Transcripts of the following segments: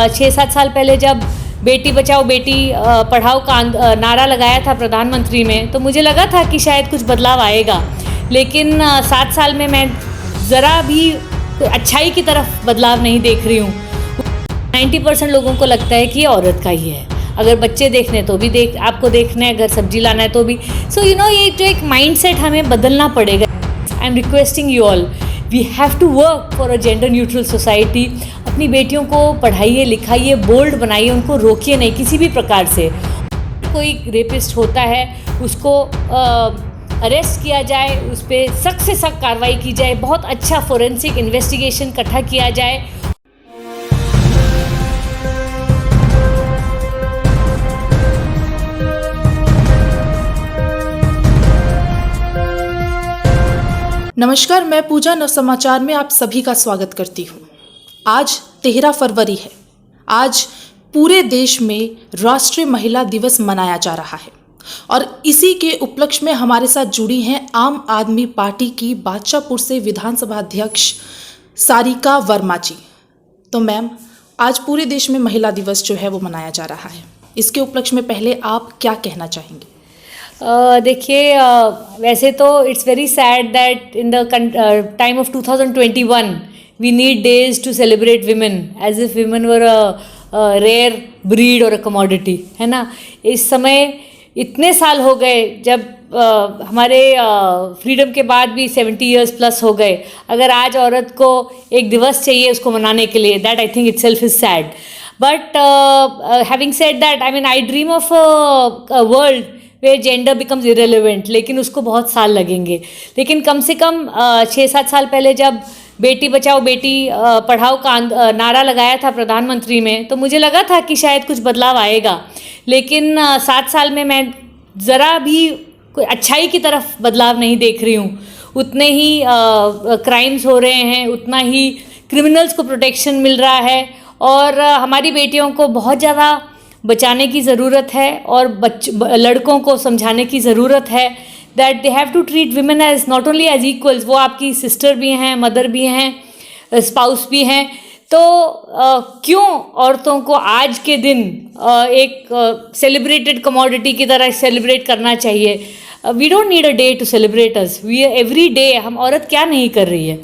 6-7 साल पहले जब बेटी बचाओ बेटी पढ़ाओ का नारा लगाया था प्रधानमंत्री में, तो मुझे लगा था कि शायद कुछ बदलाव आएगा, लेकिन 7 साल में मैं ज़रा भी अच्छाई की तरफ बदलाव नहीं देख रही हूँ। 90% लोगों को लगता है कि ये औरत का ही है। अगर बच्चे देखने तो भी आपको देखना है, अगर सब्जी लाना है तो भी। सो ये जो एक माइंडसेट हमें बदलना पड़ेगा। I am requesting you all, we have to work for a gender neutral society. अपनी बेटियों को पढ़ाइए, लिखाइए, बोल्ड बनाइए, उनको रोकिए नहीं किसी भी प्रकार से। कोई रेपिस्ट होता है उसको अरेस्ट किया जाए, उस पर सख्त से सख्त कार्रवाई की जाए, बहुत अच्छा फोरेंसिक इन्वेस्टिगेशन इकट्ठा किया जाए। नमस्कार, मैं पूजा नव समाचार में आप सभी का स्वागत करती हूँ। आज 13 फरवरी है। आज पूरे देश में राष्ट्रीय महिला दिवस मनाया जा रहा है और इसी के उपलक्ष्य में हमारे साथ जुड़ी हैं आम आदमी पार्टी की बादशाहपुर से विधानसभा अध्यक्ष सारिका वर्मा जी। तो मैम, आज पूरे देश में महिला दिवस जो है वो मनाया जा रहा है, इसके उपलक्ष्य में पहले आप क्या कहना चाहेंगे? देखिए, वैसे तो it's very sad that in the time of 2021 we need days to celebrate women as if women were a rare breed और अ कमोडिटी, है ना। इस समय इतने साल हो गए, जब हमारे फ्रीडम के बाद भी 70 ईयर्स प्लस हो गए। अगर आज औरत को एक दिवस चाहिए उसको मनाने के लिए, that I think it self is sad. But having said that, I mean I dream of a world way gender becomes irrelevant, लेकिन उसको बहुत साल लगेंगे। लेकिन कम से कम 6-7 साल पहले जब बेटी बचाओ बेटी पढ़ाओ का नारा लगाया था प्रधानमंत्री में, तो मुझे लगा था कि शायद कुछ बदलाव आएगा, लेकिन 7 साल में मैं ज़रा भी कोई अच्छाई की तरफ बदलाव नहीं देख रही हूँ। उतने ही क्राइम्स हो रहे हैं, उतना ही क्रिमिनल्स को प्रोटेक्शन मिल रहा है, और हमारी बेटियों को बहुत ज़्यादा बचाने की ज़रूरत है, और लड़कों को समझाने की ज़रूरत है that they have to treat women as not only as equals. वो आपकी सिस्टर भी हैं, मदर भी हैं, स्पाउस भी हैं। तो क्यों औरतों को आज के दिन एक सेलिब्रेटेड कमोडिटी की तरह सेलिब्रेट करना चाहिए? We don't need a day to celebrate us, we every day. हम औरत क्या नहीं कर रही है?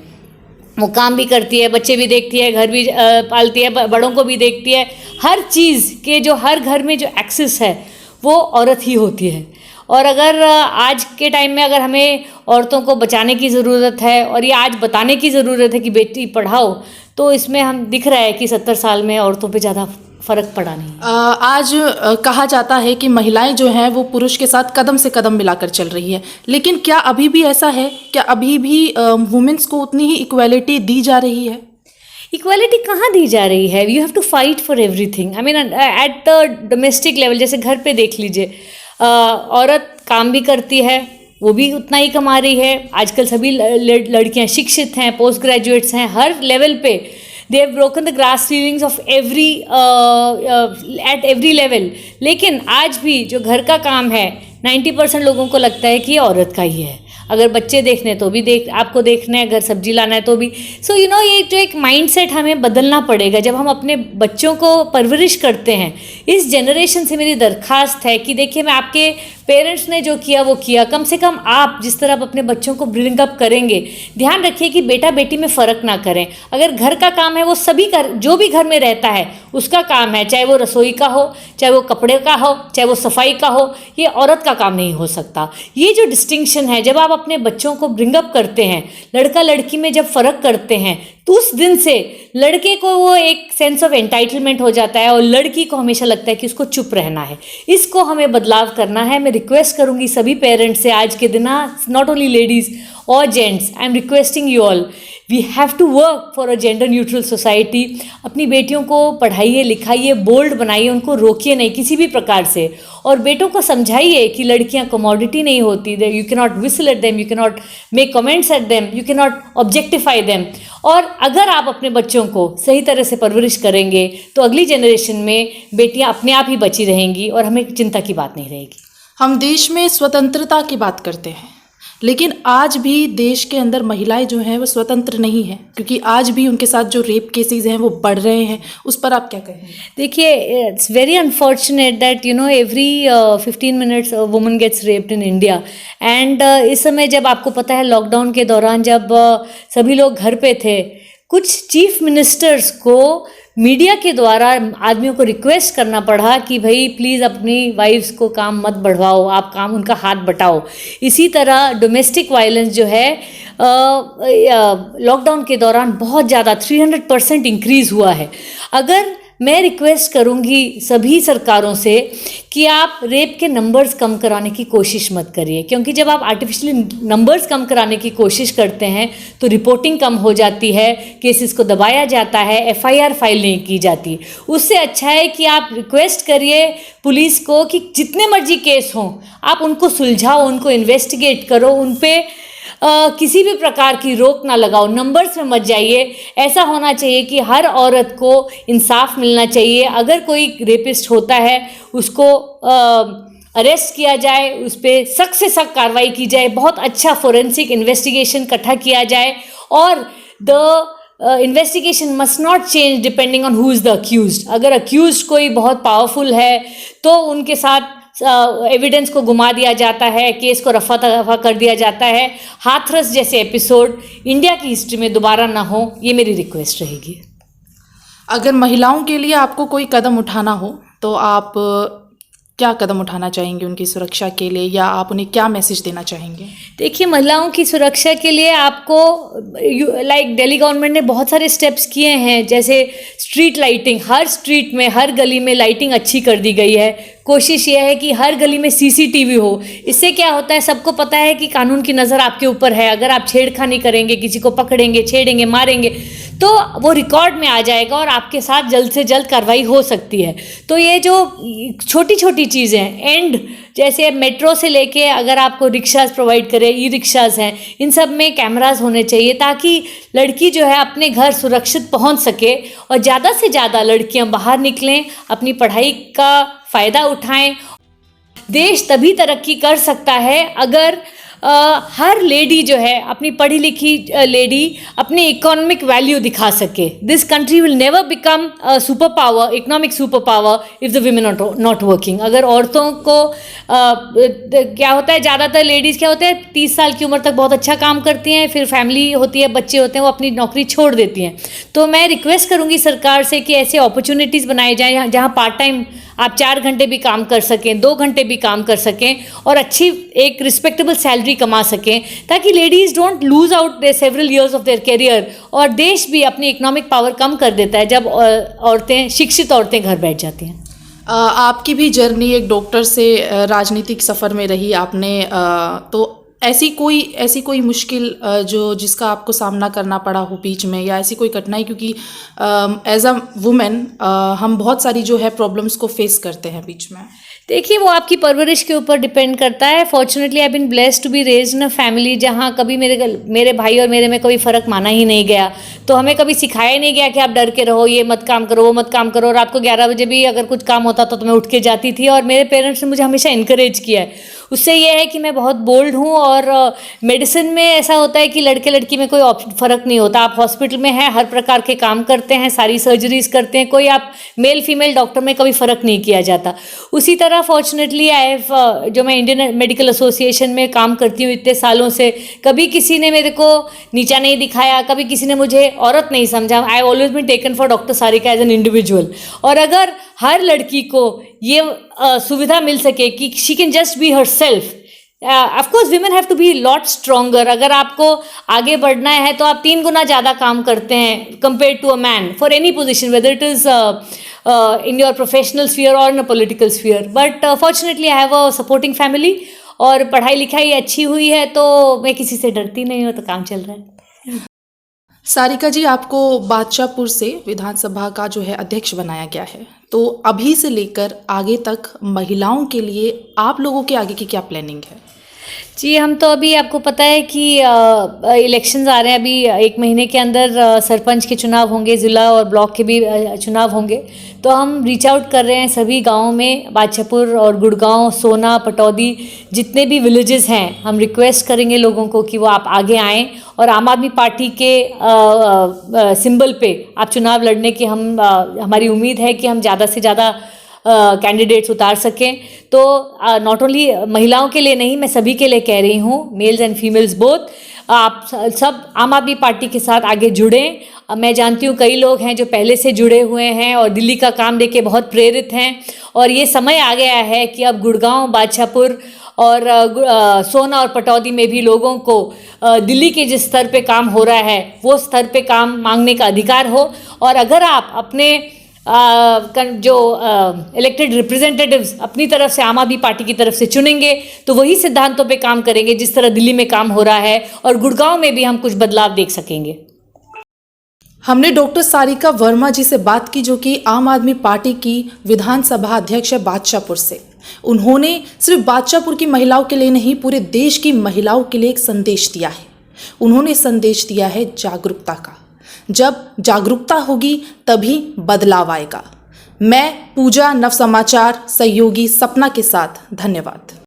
वो काम भी करती है, बच्चे भी देखती है, घर भी पालती है, बड़ों को भी देखती है। हर चीज़ के जो हर घर में जो एक्सेस है वो औरत ही होती है। और अगर आज के टाइम में अगर हमें औरतों को बचाने की ज़रूरत है और ये आज बताने की ज़रूरत है कि बेटी पढ़ाओ, तो इसमें हम दिख रहा है कि 70 साल में औरतों पे ज़्यादा फ़र्क पड़ा नहीं। आज कहा जाता है कि महिलाएं जो हैं वो पुरुष के साथ कदम से कदम मिलाकर चल रही है, लेकिन क्या अभी भी ऐसा है? क्या अभी भी वुमेन्स को उतनी ही इक्वालिटी दी जा रही है? इक्वालिटी कहाँ दी जा रही है? You have to fight for everything. I mean at the domestic level, जैसे घर पे देख लीजिए, औरत काम भी करती है, वो भी उतना ही कमा रही है। आजकल सभी लड़कियां शिक्षित हैं, पोस्ट ग्रेजुएट्स हैं, हर लेवल पे they have broken the grass ceilings of every at every level. लेकिन आज भी जो घर का काम है, 90% लोगों को लगता है कि ये औरत का ही है। अगर बच्चे देखने तो भी आपको देखना है, अगर सब्जी लाना है तो भी। सो ये जो एक माइंडसेट हमें बदलना पड़ेगा जब हम अपने बच्चों को परवरिश करते हैं। इस जनरेशन से मेरी दरख्वास्त है कि देखिए, मैं आपके पेरेंट्स ने जो किया वो किया, कम से कम आप जिस तरह अपने बच्चों को ब्रिंग अप करेंगे, ध्यान रखिए कि बेटा बेटी में फ़र्क ना करें। अगर घर का काम है वो सभी जो भी घर में रहता है उसका काम है, चाहे वो रसोई का हो, चाहे वो कपड़े का हो, चाहे वो सफाई का हो, ये औरत का काम नहीं हो सकता। ये जो डिस्टिंक्शन है, जब आप अपने बच्चों को ब्रिंग अप करते हैं, लड़का लड़की में जब फ़र्क करते हैं, तो उस दिन से लड़के को वो एक सेंस ऑफ एंटाइटलमेंट हो जाता है और लड़की को हमेशा लगता है कि उसको चुप रहना है। इसको हमें बदलाव करना है। मैं रिक्वेस्ट करूंगी सभी पेरेंट्स से आज के दिन, नॉट ओनली लेडीज़ और gents, I am requesting you all, we have to work for a gender neutral society. अपनी बेटियों को पढ़ाइए, लिखाइए, बोल्ड बनाइए, उनको रोकिए नहीं किसी भी प्रकार से, और बेटों को समझाइए कि लड़कियां कमोडिटी नहीं होती। You can not whistle at them, you can not make comments at them, you can not objectify them. और अगर आप अपने बच्चों को सही तरह से परवरिश करेंगे तो अगली जनरेशन में बेटियां अपने आप ही बची रहेंगी और हमें चिंता की बात नहीं रहेगी। हम देश में स्वतंत्रता की बात करते हैं, लेकिन आज भी देश के अंदर महिलाएं जो हैं वो स्वतंत्र नहीं हैं, क्योंकि आज भी उनके साथ जो रेप केसेस हैं वो बढ़ रहे हैं। उस पर आप क्या कहेंगे? देखिए, it's very unfortunate that every 15 minutes woman gets raped in India. And इस समय जब आपको पता है लॉकडाउन के दौरान जब सभी लोग घर पे थे, कुछ चीफ मिनिस्टर्स को मीडिया के द्वारा आदमियों को रिक्वेस्ट करना पड़ा कि भाई प्लीज़ अपनी वाइफ्स को काम मत बढ़वाओ, आप काम उनका हाथ बटाओ। इसी तरह डोमेस्टिक वायलेंस जो है लॉकडाउन के दौरान बहुत ज़्यादा 300% इंक्रीज़ हुआ है। अगर मैं रिक्वेस्ट करूंगी सभी सरकारों से कि आप रेप के नंबर्स कम कराने की कोशिश मत करिए, क्योंकि जब आप आर्टिफिशियली नंबर्स कम कराने की कोशिश करते हैं तो रिपोर्टिंग कम हो जाती है, केसेस को दबाया जाता है, एफआईआर फाइल नहीं की जाती। उससे अच्छा है कि आप रिक्वेस्ट करिए पुलिस को कि जितने मर्जी केस हों आप उनको सुलझाओ, उनको इन्वेस्टिगेट करो, उन पे किसी भी प्रकार की रोक ना लगाओ, नंबर्स में मत जाइए। ऐसा होना चाहिए कि हर औरत को इंसाफ मिलना चाहिए। अगर कोई रेपिस्ट होता है उसको अरेस्ट किया जाए, उस पर सख्त से सख्त कार्रवाई की जाए, बहुत अच्छा फोरेंसिक इन्वेस्टिगेशन इकट्ठा किया जाए और the investigation must not change depending on who is the accused. अगर अक्यूज्ड कोई बहुत पावरफुल है तो उनके साथ एविडेंस को घुमा दिया जाता है, केस को रफा दफा कर दिया जाता है। हाथरस जैसे एपिसोड इंडिया की हिस्ट्री में दोबारा ना हो, ये मेरी रिक्वेस्ट रहेगी। अगर महिलाओं के लिए आपको कोई कदम उठाना हो तो आप क्या कदम उठाना चाहेंगे उनकी सुरक्षा के लिए, या आप उन्हें क्या मैसेज देना चाहेंगे? देखिए, महिलाओं की सुरक्षा के लिए आपको लाइक दिल्ली गवर्नमेंट ने बहुत सारे स्टेप्स किए हैं, जैसे स्ट्रीट लाइटिंग, हर स्ट्रीट में हर गली में लाइटिंग अच्छी कर दी गई है। कोशिश ये है कि हर गली में सीसीटीवी हो। इससे क्या होता है, सबको पता है कि कानून की नज़र आपके ऊपर है। अगर आप छेड़खानी करेंगे, किसी को पकड़ेंगे, छेड़ेंगे, मारेंगे तो वो रिकॉर्ड में आ जाएगा और आपके साथ जल्द से जल्द कार्रवाई हो सकती है। तो ये जो छोटी छोटी चीज़ें एंड जैसे मेट्रो से लेके अगर आपको रिक्शास प्रोवाइड करें, ई रिक्शास हैं, इन सब में कैमरास होने चाहिए ताकि लड़की जो है अपने घर सुरक्षित पहुंच सके और ज़्यादा से ज़्यादा लड़कियां बाहर निकलें, अपनी पढ़ाई का फ़ायदा उठाएं। देश तभी तरक्की कर सकता है अगर हर लेडी जो है, अपनी पढ़ी लिखी लेडी अपनी इकोनॉमिक वैल्यू दिखा सके। This country will never become super power, economic super power if the women are not working. अगर औरतों को क्या होता है, ज़्यादातर लेडीज़ क्या होता है 30 साल की उम्र तक बहुत अच्छा काम करती हैं, फिर फैमिली होती है, बच्चे होते हैं, वो अपनी नौकरी छोड़ देती हैं। तो मैं रिक्वेस्ट करूँगी सरकार से कि ऐसे अपॉर्चुनिटीज़ बनाए जाएँ जहाँ पार्ट टाइम आप 4 घंटे भी काम कर सकें, 2 घंटे भी काम कर सकें और अच्छी एक रिस्पेक्टेबल सैलरी कमा सकें, ताकि ladies don't lose out their several years of their career. और देश भी अपनी इकोनॉमिक पावर कम कर देता है जब औरतें, शिक्षित औरतें घर बैठ जाती हैं। आपकी भी जर्नी एक डॉक्टर से राजनीतिक सफ़र में रही आपने, तो ऐसी कोई मुश्किल जो जिसका आपको सामना करना पड़ा हो बीच में, या ऐसी कोई कठिनाई, क्योंकि एज अ वुमेन हम बहुत सारी जो है प्रॉब्लम्स को फेस करते हैं बीच में। देखिए, वो आपकी परवरिश के ऊपर डिपेंड करता है। Fortunately I been blessed to be raised in a family जहाँ कभी मेरे भाई और मेरे में कोई फ़र्क माना ही नहीं गया। तो हमें कभी सिखाया ही नहीं गया कि आप डर के रहो, ये मत काम करो, वो मत काम करो। रात को 11 बजे भी अगर कुछ काम होता तो मैं उठ के जाती थी और मेरे पेरेंट्स ने मुझे हमेशा इनकरेज किया है। उससे ये है कि मैं बहुत बोल्ड हूँ। और मेडिसिन में ऐसा होता है कि लड़के लड़की में कोई फ़र्क नहीं होता। आप हॉस्पिटल में हैं, हर प्रकार के काम करते हैं, सारी सर्जरीज करते हैं, कोई आप मेल फीमेल डॉक्टर में कभी फ़र्क नहीं किया जाता। उसी तरह फॉर्चुनेटली जो मैं इंडियन मेडिकल एसोसिएशन में काम करती हूँ इतने सालों से, कभी किसी ने मेरे को नीचा नहीं दिखाया, कभी किसी ने मुझे औरत नहीं समझा। I always been taken for doctor Sarika as an individual. और अगर हर लड़की को ये सुविधा मिल सके कि she can just be herself, of course women have to be lot stronger. अगर आपको आगे बढ़ना है तो आप 3 गुना ज़्यादा काम करते हैं compare to a man for any position, whether it is in your professional sphere or in a political sphere. But fortunately I have a supporting family और पढ़ाई लिखाई अच्छी हुई है तो मैं किसी से डरती नहीं हूँ, तो काम चल रहा है। सारिका जी, आपको बादशाहपुर से विधानसभा का जो है अध्यक्ष बनाया गया है, तो अभी से लेकर आगे तक महिलाओं के लिए आप लोगों के आगे की क्या प्लानिंग है? जी, हम तो अभी आपको पता है कि इलेक्शंस आ रहे हैं। अभी 1 महीने के अंदर सरपंच के चुनाव होंगे, ज़िला और ब्लॉक के भी चुनाव होंगे। तो हम रीच आउट कर रहे हैं सभी गाँवों में, बादशाहपुर और गुड़गांव, सोना, पटौदी, जितने भी विलेजेस हैं, हम रिक्वेस्ट करेंगे लोगों को कि वो आप आगे आएँ और आम आदमी पार्टी के सिंबल पे आप चुनाव लड़ने की हमारी उम्मीद है कि हम ज़्यादा से ज़्यादा कैंडिडेट्स उतार सकें। तो नॉट ओनली महिलाओं के लिए नहीं, मैं सभी के लिए कह रही हूँ, मेल्स एंड फीमेल्स बोथ, आप सब आम आदमी पार्टी के साथ आगे जुड़ें। मैं जानती हूँ कई लोग हैं जो पहले से जुड़े हुए हैं और दिल्ली का काम देख के बहुत प्रेरित हैं, और ये समय आ गया है कि अब गुड़गांव, बादशाहपुर और सोना और पटौदी में भी लोगों को दिल्ली के जिस स्तर पे काम हो रहा है वो स्तर पे काम मांगने का अधिकार हो। और अगर आप अपने जो इलेक्टेड रिप्रेजेंटेटिव्स अपनी तरफ से आम आदमी पार्टी की तरफ से चुनेंगे तो वही सिद्धांतों पे काम करेंगे जिस तरह दिल्ली में काम हो रहा है, और गुड़गांव में भी हम कुछ बदलाव देख सकेंगे। हमने डॉक्टर सारिका वर्मा जी से बात की, जो कि आम आदमी पार्टी की विधानसभा अध्यक्ष है बादशाहपुर से। उन्होंने सिर्फ बादशाहपुर की महिलाओं के लिए नहीं, पूरे देश की महिलाओं के लिए एक संदेश दिया है। उन्होंने संदेश दिया है जागरूकता का। जब जागरूकता होगी तभी बदलाव आएगा। मैं पूजा, नव समाचार सहयोगी सपना के साथ, धन्यवाद।